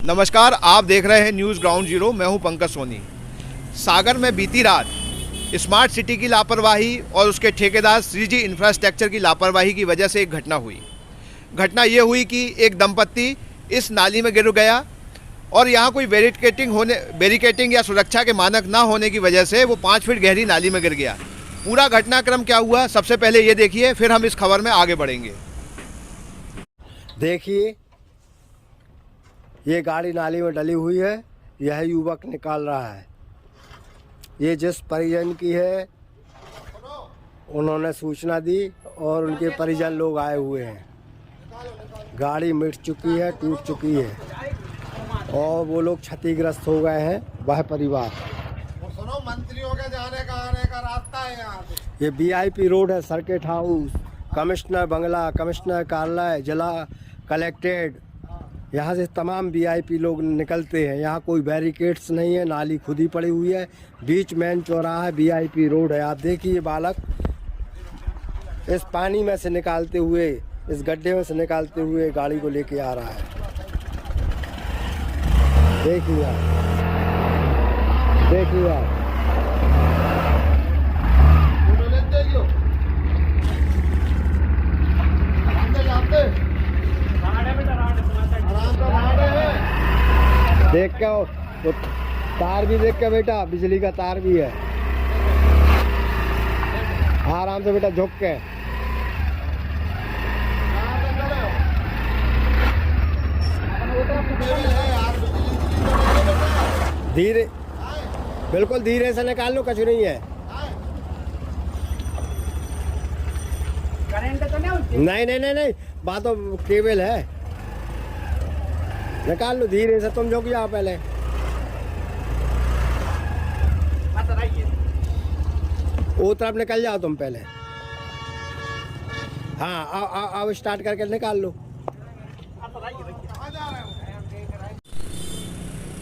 नमस्कार, आप देख रहे हैं न्यूज़ ग्राउंड जीरो। मैं हूं पंकज सोनी। सागर में बीती रात स्मार्ट सिटी की लापरवाही और उसके ठेकेदार श्रीजी इंफ्रास्ट्रक्चर की लापरवाही की वजह से एक घटना हुई। घटना ये हुई कि एक दंपत्ति इस नाली में गिर गया और यहाँ कोई बैरिकेटिंग या सुरक्षा के मानक ना होने की वजह से वो 5 फीट गहरी नाली में गिर गया। पूरा घटनाक्रम क्या हुआ, सबसे पहले ये देखिए, फिर हम इस खबर में आगे बढ़ेंगे। देखिए, ये गाड़ी नाली में डली हुई है, यह युवक निकाल रहा है। ये जिस परिजन की है उन्होंने सूचना दी और उनके परिजन लोग आए हुए हैं। गाड़ी मिट चुकी है, टूट चुकी है और वो लोग क्षतिग्रस्त हो गए हैं, वह परिवार। सुनो, मंत्रियों के जाने का आने का रास्ता है यहाँ पे। ये VIP रोड है, सर्किट हाउस, कमिश्नर बंगला, कमिश्नर कार्यालय, जिला कलेक्ट्रेट, यहाँ से तमाम VIP लोग निकलते हैं। यहाँ कोई बैरिकेड्स नहीं है, नाली खुद ही पड़ी हुई है। बीच मेन चौराहा है, VIP रोड है। आप देखिए, बालक इस पानी में से निकालते हुए, इस गड्ढे में से निकालते हुए गाड़ी को लेके आ रहा है। देखिए आप, देखिए आप। देख के वो तार भी देख के बेटा, बिजली का तार भी है। आराम से बेटा, झुक के। धीरे, बिल्कुल धीरे से निकाल लो, कुछ नहीं है। करंट तो नहीं? नहीं, बात तो केबल है। निकाल लो धीरे से, तुम झुक जाओ पहले। वो तरफ निकल जाओ तुम पहले। हाँ, आओ स्टार्ट करके निकाल लो।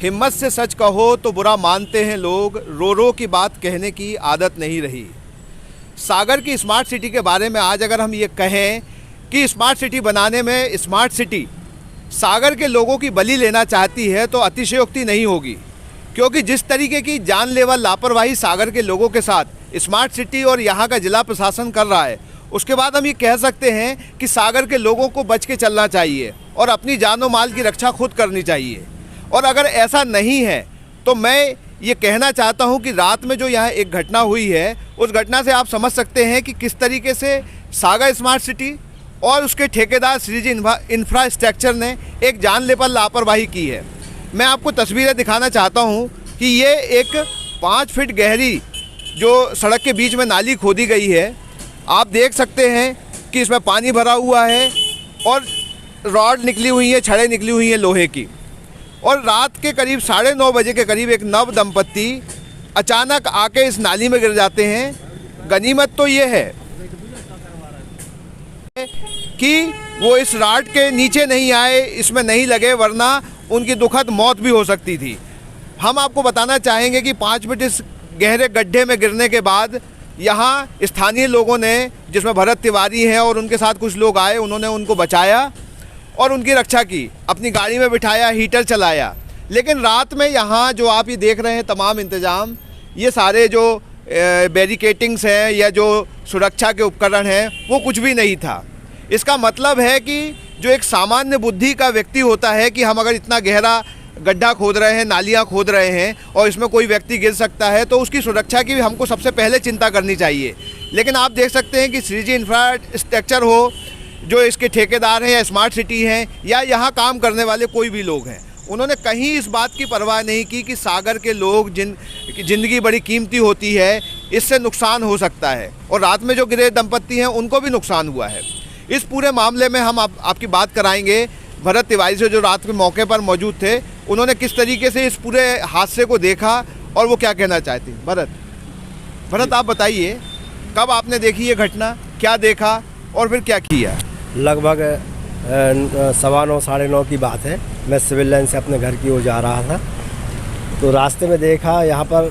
हिम्मत से सच कहो तो बुरा मानते हैं लोग, रो रो की बात कहने की आदत नहीं रही। सागर की स्मार्ट सिटी के बारे में आज अगर हम ये कहें कि स्मार्ट सिटी बनाने में स्मार्ट सिटी सागर के लोगों की बलि लेना चाहती है तो अतिशयोक्ति नहीं होगी, क्योंकि जिस तरीके की जानलेवा लापरवाही सागर के लोगों के साथ स्मार्ट सिटी और यहाँ का जिला प्रशासन कर रहा है, उसके बाद हम ये कह सकते हैं कि सागर के लोगों को बच के चलना चाहिए और अपनी जानो माल की रक्षा खुद करनी चाहिए। और अगर ऐसा नहीं है तो मैं ये कहना चाहता हूँ कि रात में जो यहाँ एक घटना हुई है, उस घटना से आप समझ सकते हैं कि किस तरीके से सागर स्मार्ट सिटी और उसके ठेकेदार श्रीजी इंफ्रास्ट्रक्चर ने एक जानलेवा लापरवाही की है। मैं आपको तस्वीरें दिखाना चाहता हूं कि ये एक 5 फीट गहरी जो सड़क के बीच में नाली खोदी गई है, आप देख सकते हैं कि इसमें पानी भरा हुआ है और रॉड निकली हुई है, छड़ें निकली हुई हैं लोहे की। और रात के करीब 9:30 बजे के करीब एक नव दंपत्ति अचानक आके इस नाली में गिर जाते हैं। गनीमत तो ये है कि वो इस राड के नीचे नहीं आए, इसमें नहीं लगे, वरना उनकी दुखद मौत भी हो सकती थी। हम आपको बताना चाहेंगे कि 5 फीट इस गहरे गड्ढे में गिरने के बाद यहाँ स्थानीय लोगों ने, जिसमें भरत तिवारी हैं और उनके साथ कुछ लोग आए, उन्होंने उनको बचाया और उनकी रक्षा की, अपनी गाड़ी में बिठाया, हीटर चलाया। लेकिन रात में यहाँ जो आप ये देख रहे हैं तमाम इंतज़ाम, ये सारे जो बैरिकेटिंग्स हैं या जो सुरक्षा के उपकरण हैं, वो कुछ भी नहीं था। इसका मतलब है कि जो एक सामान्य बुद्धि का व्यक्ति होता है कि हम अगर इतना गहरा गड्ढा खोद रहे हैं, नालियाँ खोद रहे हैं और इसमें कोई व्यक्ति गिर सकता है, तो उसकी सुरक्षा की भी हमको सबसे पहले चिंता करनी चाहिए। लेकिन आप देख सकते हैं कि श्रीजी इंफ्रास्ट्रक्चर हो, जो इसके ठेकेदार हैं या स्मार्ट सिटी हैं या यहाँ काम करने वाले कोई भी लोग हैं, उन्होंने कहीं इस बात की परवाह नहीं की कि सागर के लोग जिंदगी बड़ी कीमती होती है, इससे नुकसान हो सकता है। और रात में जो गिरे दंपत्ति हैं उनको भी नुकसान हुआ है। इस पूरे मामले में हम आपकी बात कराएंगे भरत तिवारी से, जो रात के मौके पर मौजूद थे। उन्होंने किस तरीके से इस पूरे हादसे को देखा और वो क्या कहना चाहते हैं। भरत आप बताइए, कब आपने देखी ये घटना, क्या देखा और फिर क्या किया? लगभग 9:15 साढ़े 9 की बात है। मैं सिविल लाइन से अपने घर की ओर जा रहा था, तो रास्ते में देखा यहाँ पर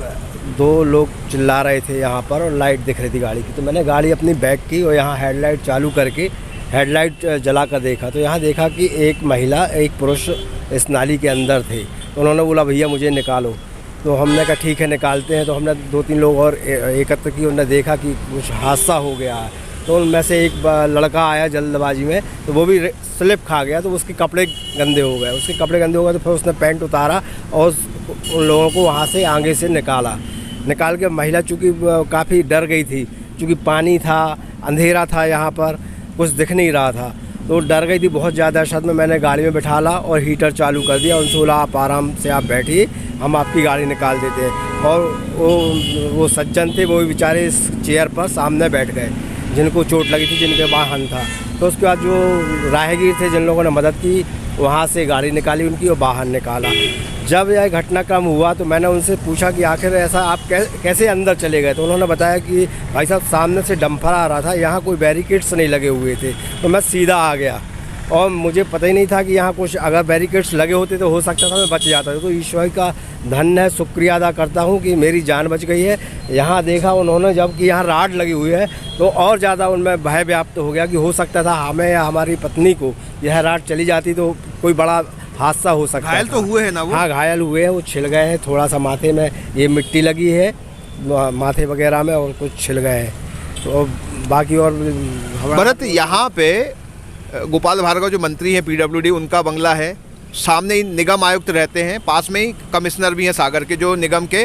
2 लोग चिल्ला रहे थे यहाँ पर, और लाइट दिख रही थी गाड़ी की। तो मैंने गाड़ी अपनी बैक की और यहाँ हेडलाइट चालू करके हेडलाइट जला कर देखा तो यहाँ देखा कि एक महिला एक पुरुष इस नाली के अंदर थे। तो उन्होंने बोला भैया मुझे निकालो। तो हमने कहा ठीक है निकालते हैं। तो हमने 2-3 लोग और एकत्र किए। उन्होंने देखा कि कुछ हादसा हो गया है। तो उनमें से एक लड़का आया जल्दबाजी में, तो वो भी स्लिप खा गया। तो उसके कपड़े गंदे हो गए। उसके कपड़े गंदे हो गए तो फिर उसने पैंट उतारा और उन लोगों को वहाँ से आगे से निकाल के महिला चूँकि काफ़ी डर गई थी, चूँकि पानी था, अंधेरा था, यहाँ पर कुछ दिख नहीं रहा था, तो डर गई थी बहुत ज़्यादा। दहशत में मैंने गाड़ी में बिठाला और हीटर चालू कर दिया। उनसे बोला आप आराम से आप बैठिए, हम आपकी गाड़ी निकाल देते हैं। और वो सज्जन थे, वो भी बेचारे इस चेयर पर सामने बैठ गए जिनको चोट लगी थी, जिनके वाहन था। तो उसके बाद जो राहगीर थे जिन लोगों ने मदद की, वहाँ से गाड़ी निकाली उनकी और बाहर निकाला। जब यह घटनाक्रम हुआ तो मैंने उनसे पूछा कि आखिर ऐसा आप कैसे अंदर चले गए। तो उन्होंने बताया कि भाई साहब सामने से डंपर आ रहा था, यहाँ कोई बैरिकेड्स नहीं लगे हुए थे, तो मैं सीधा आ गया और मुझे पता ही नहीं था कि यहाँ कुछ अगर बैरिकेड्स लगे होते तो हो सकता था मैं बच जाता। तो ईश्वर का धन्य है, शुक्रिया अदा करता हूँ कि मेरी जान बच गई है। यहाँ देखा उन्होंने जब कि यहाँ राड लगी हुई है तो और ज़्यादा उनमें भय व्याप्त हो गया कि हो सकता था हमें या हमारी पत्नी को यह राड चली जाती तो कोई बड़ा हादसा हो सकता है। घायल तो हुए हैं ना वो? हाँ घायल हुए हैं, वो छिल गए हैं। थोड़ा सा माथे में ये मिट्टी लगी है माथे वगैरह में और कुछ छिल गए हैं। तो बाकी और भरत, यहाँ पे गोपाल भार्गव जो मंत्री हैं पीडब्ल्यूडी, उनका बंगला है, सामने ही निगम आयुक्त रहते हैं, पास में ही कमिश्नर भी हैं सागर के, जो निगम के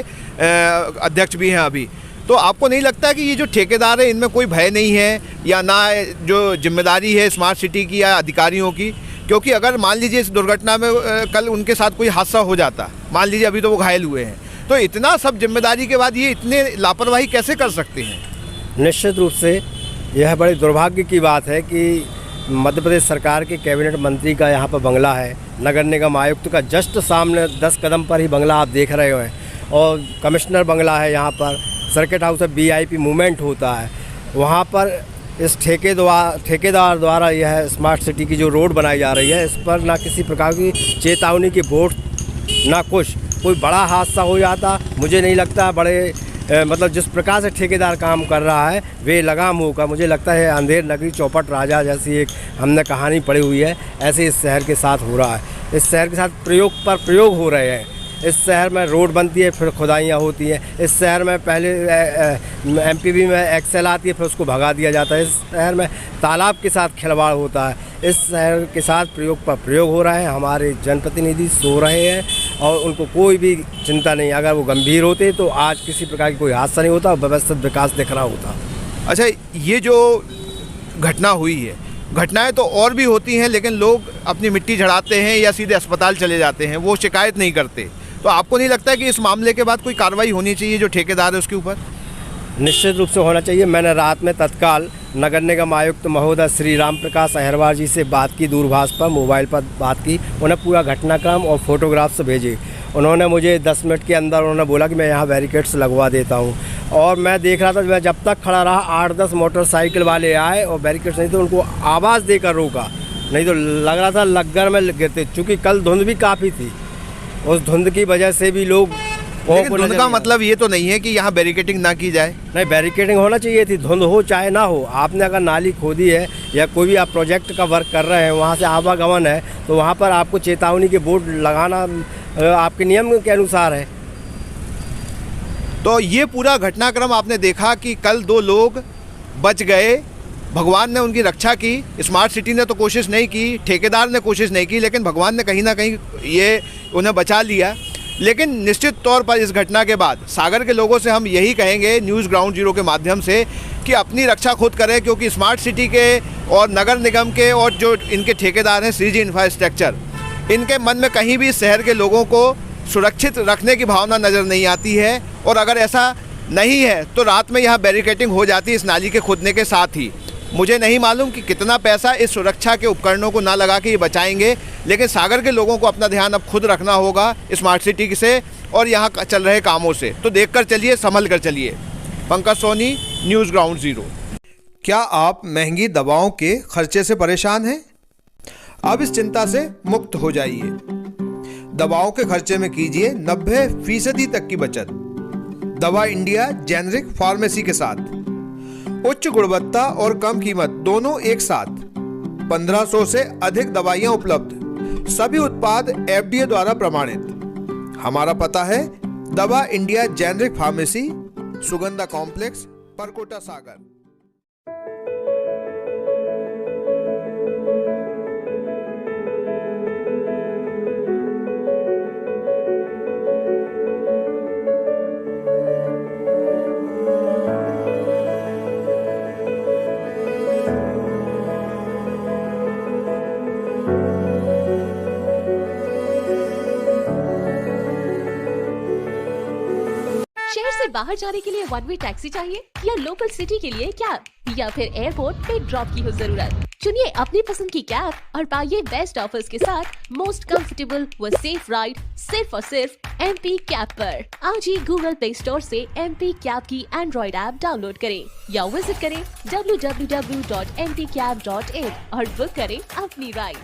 अध्यक्ष भी हैं अभी। तो आपको नहीं लगता कि ये जो ठेकेदार है इनमें कोई भय नहीं है, या ना जो जिम्मेदारी है स्मार्ट सिटी की या अधिकारियों की? क्योंकि अगर मान लीजिए इस दुर्घटना में कल उनके साथ कोई हादसा हो जाता, मान लीजिए अभी तो वो घायल हुए हैं, तो इतना सब जिम्मेदारी के बाद ये इतने लापरवाही कैसे कर सकते हैं? निश्चित रूप से यह बड़े दुर्भाग्य की बात है कि मध्य प्रदेश सरकार के कैबिनेट मंत्री का यहाँ पर बंगला है, नगर निगम आयुक्त का जस्ट सामने 10 कदम पर ही बंगला आप देख रहे हैं, और कमिश्नर बंगला है यहाँ पर, सर्किट हाउस है, VIP मूवमेंट होता है वहाँ पर। इस ठेकेदार द्वारा यह स्मार्ट सिटी की जो रोड बनाई जा रही है, इस पर ना किसी प्रकार की चेतावनी की बोर्ड, ना कुछ। कोई बड़ा हादसा हो जाता मुझे नहीं लगता बड़े मतलब जिस प्रकार से ठेकेदार काम कर रहा है वे लगाम होगा। मुझे लगता है अंधेर नगरी चौपट राजा जैसी एक हमने कहानी पढ़ी हुई है, ऐसे इस शहर के साथ हो रहा है। इस शहर के साथ प्रयोग पर प्रयोग हो रहे हैं। इस शहर में रोड बनती है, फिर खुदाइयाँ होती हैं। इस शहर में पहले MPV में एक्सेल आती है, फिर उसको भगा दिया जाता है। इस शहर में तालाब के साथ खिलवाड़ होता है। इस शहर के साथ प्रयोग पर प्रयोग हो रहा है। हमारे जनप्रतिनिधि सो रहे हैं और उनको कोई भी चिंता नहीं। अगर वो गंभीर होते तो आज किसी प्रकार की कोई हादसा नहीं होता, व्यवस्थित विकास दिख रहा होता। अच्छा, ये जो घटना हुई है, घटनाएं तो और भी होती हैं, लेकिन लोग अपनी मिट्टी झड़ाते हैं या सीधे अस्पताल चले जाते हैं, वो शिकायत नहीं करते। तो आपको नहीं लगता है कि इस मामले के बाद कोई कार्रवाई होनी चाहिए जो ठेकेदार है उसके ऊपर? निश्चित रूप से होना चाहिए। मैंने रात में तत्काल नगर निगम आयुक्त महोदय श्री राम प्रकाश अहिरवार जी से बात की, दूरभाष पर मोबाइल पर बात की। उन्हें पूरा घटनाक्रम और फोटोग्राफ्स भेजे। उन्होंने मुझे 10 मिनट के अंदर उन्होंने बोला कि मैं यहाँ बैरिकेड्स लगवा देता हूँ। और मैं देख रहा था, मैं जब तक खड़ा रहा 8-10 मोटरसाइकिल वाले आए और बैरिकेड्स नहीं थे उनको आवाज़ देकर रोका, नहीं तो लग रहा था लग्गर में गिरते। चूँकि कल धुंध भी काफ़ी थी, उस धुंध की वजह से भी लोग धुंध का मतलब ये तो नहीं है कि यहाँ बैरिकेडिंग ना की जाए। नहीं, बैरिकेडिंग होना चाहिए थी, धुंध हो चाहे ना हो। आपने अगर नाली खोदी है या कोई भी आप प्रोजेक्ट का वर्क कर रहे हैं, वहाँ से आवागमन है, तो वहाँ पर आपको चेतावनी के बोर्ड लगाना आपके नियम के अनुसार है। तो ये पूरा घटनाक्रम आपने देखा कि कल 2 लोग बच गए, भगवान ने उनकी रक्षा की। स्मार्ट सिटी ने तो कोशिश नहीं की, ठेकेदार ने कोशिश नहीं की, लेकिन भगवान ने कहीं ना कहीं ये उन्हें बचा लिया। लेकिन निश्चित तौर पर इस घटना के बाद सागर के लोगों से हम यही कहेंगे न्यूज़ ग्राउंड जीरो के माध्यम से कि अपनी रक्षा खुद करें, क्योंकि स्मार्ट सिटी के और नगर निगम के और जो इनके ठेकेदार हैं श्रीजी इंफ्रास्ट्रक्चर, इनके मन में कहीं भी शहर के लोगों को सुरक्षित रखने की भावना नज़र नहीं आती है। और अगर ऐसा नहीं है तो रात में यहाँ बैरिकेडिंग हो जाती है इस नाली के खुदने के साथ ही। मुझे नहीं मालूम कि कितना पैसा इस सुरक्षा के उपकरणों को ना लगा के ये बचाएंगे, लेकिन सागर के लोगों को अपना ध्यान अब खुद रखना होगा स्मार्ट सिटी से और यहाँ चल रहे कामों से। तो देखकर चलिए, संभल कर चलिए। Pankaj Soni, news ground zero. क्या आप महंगी दवाओं के खर्चे से परेशान हैं? अब इस चिंता से मुक्त हो जाइए। दवाओं के खर्चे में कीजिए 90% तक की बचत। दवा इंडिया जेनेरिक फार्मेसी के साथ उच्च गुणवत्ता और कम कीमत दोनों एक साथ। 1500 से अधिक दवाइयां उपलब्ध, सभी उत्पाद FDA द्वारा प्रमाणित। हमारा पता है दवा India generic pharmacy, Sugandha complex, Parkota Sagar. शहर से बाहर जाने के लिए वन वे टैक्सी चाहिए या लोकल सिटी के लिए कैब या फिर एयरपोर्ट पे ड्रॉप की हो जरूरत? चुनिए अपनी पसंद की कैब और पाइए बेस्ट ऑफर्स के साथ मोस्ट कंफर्टेबल व सेफ राइड सिर्फ और सिर्फ MP कैब पर। आज ही गूगल प्ले स्टोर से MP कैब की एंड्रॉइड ऐप डाउनलोड करें या विजिट करें www.mpcab.in और बुक करें अपनी राइड।